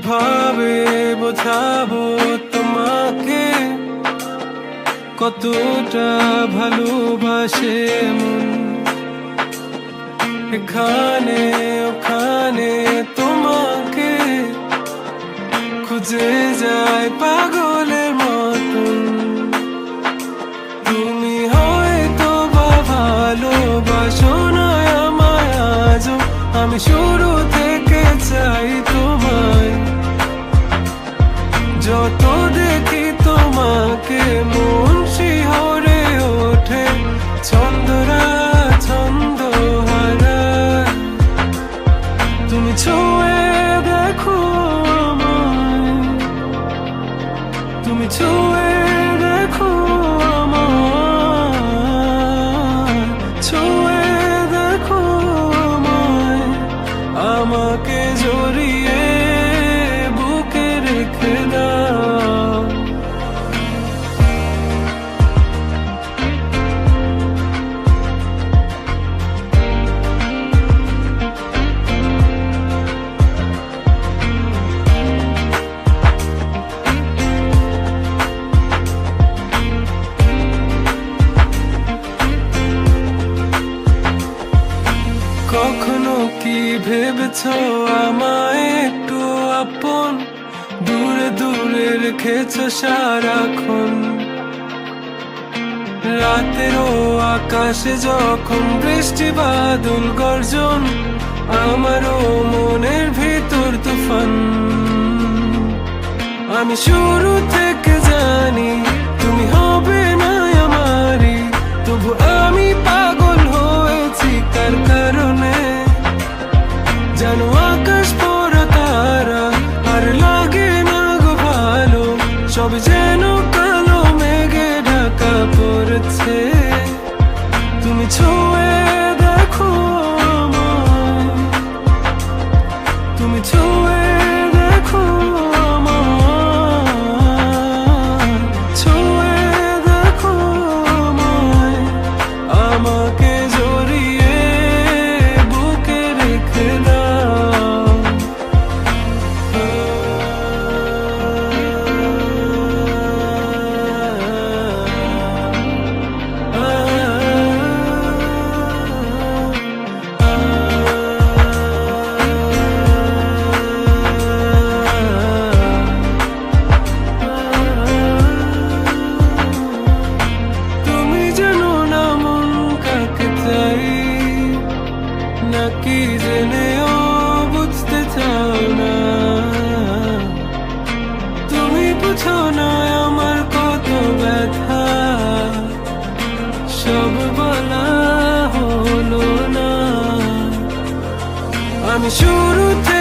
কিভাবে বোঝাবো তোমাকে কতটা ভালোবাসে মন। এখানে ওখানে তোমাকে খুঁজে যায় পাগলের মতন। তুমি হয়তো বা ভালোবাসো না আমায় আজও, আমি শুরু থেকে চাই তোমায়। যত দেখি তোমাকে মন শিহরে ওঠে, ছন্দরা ছন্দ হারায়। তুমি ছুঁয়ে দেখো আমায়, তুমি ছুঁয়ে দেখো আমায়, ছুঁয়ে দেখো আমায়। আমাকে জড়িয়ে বুকে রেখে দাও। কখনো কি ভেবেছো আমায় একটু আপন, দূরে দূরে রেখেছো সারাক্ষণ। রাতেরও আকাশে যখন বৃষ্টি বাদল গর্জন, আমারও মনের ভিতর তুফান। আমি শুরু থেকে জানি তুমি হবে না আমারই, তবু আমি পাগল হয়েছি কার কারণে। জানো আকাশ পড়া তারা আর লাগে না গো ভালো, সব যেন কালো মেঘে ঢাকা পড়েছে। তুমি ছুঁয়ে দেখো আমায়, তুমি ছুঁয়ে দেখো আমায়, ছুঁয়ে দেখো আমায়। আমাকে জড়িয়ে বুকে রেখে দাও। তুমি জানো না মন কাকে চাই, নাকি জেনেও বুঝতে চাও না। তুমি বুঝো না আমার কত ব্যথা, সব বলা হলো না। আমি শুরু থেকে